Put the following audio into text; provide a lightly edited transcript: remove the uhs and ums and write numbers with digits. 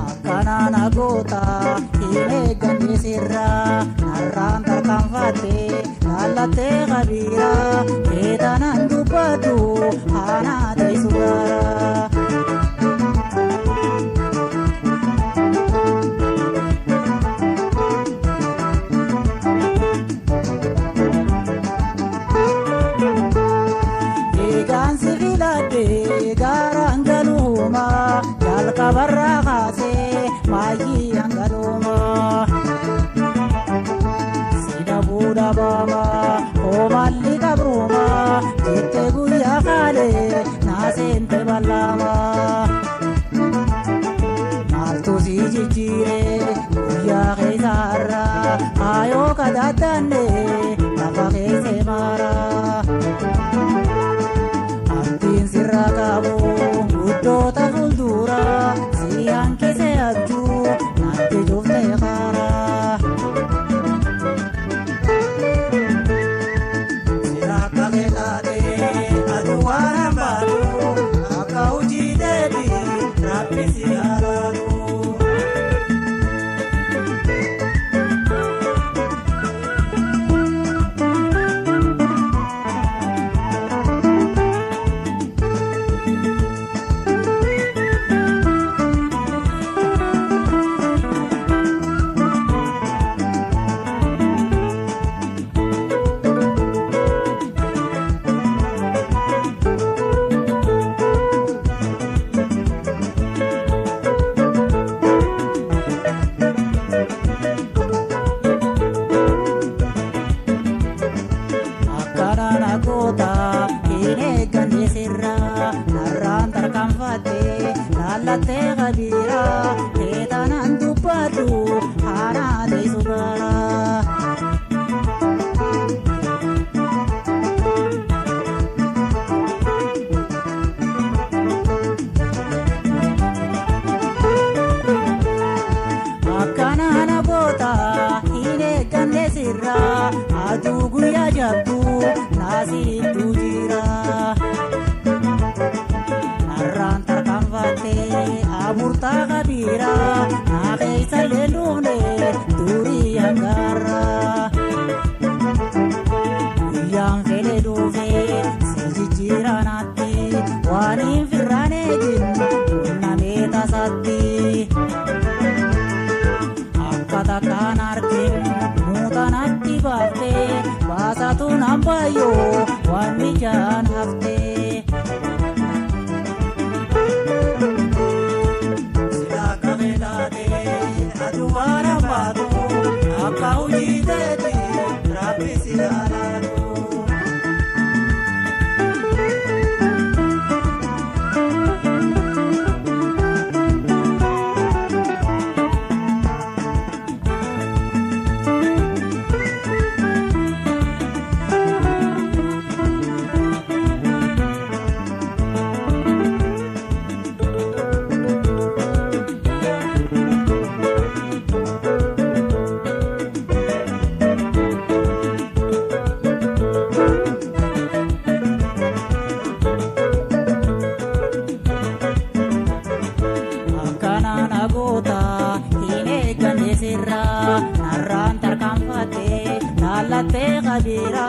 Akkanana goota hin eegganne sirraa narraan tarkaanfattee laallattee qabiira keetanaan dubbadhu haanaa teessu gaara. Eegaan sibiiladhee gaaraan galuuma jalqabarraa kaasee maayii hangaluuma. Sida buuda baama oomalli qabruuma jettee guyyaa kaalee naaseente ballaama. Maaltu si jijjiiree guyyaa keessa har'aa haayoo kadhaddannee lafa keessee maara. Abdiin sirra qabu guddoota fuuldura si hanqisee abjuu natti juuftee kaara. Sira akka beekaatee aduu waan hambaatu akka hojii deebii rabbi si haalaatu. Akkanana goota hin eegganne sirraa narraan tarkaanfattee laallattee qabiira keetanaan dubbadhu haanaa teessu gaara. Akkanana goota hin eegganne sirraa aduu guyyaa jabdu naasitu jira. Narraan tarkaanfattee abuurtaa qabiira naa keessa leenduunee durii hangaarra. Guyyaan fedhe dhuufee si jijjiiranaatti waan hin firraan eegin qunnamee tasaatti. Akka takkaan argin muuxanatti baaftee baasatu nambaayoo waan mijaan haftee. Sida akka beekaatee aduu waan hambaatu akka hojii deebii rabbi si haalaatu. Akkanana goota hin eegganne sirraa narraan tarkaanfattee laallattee qabiira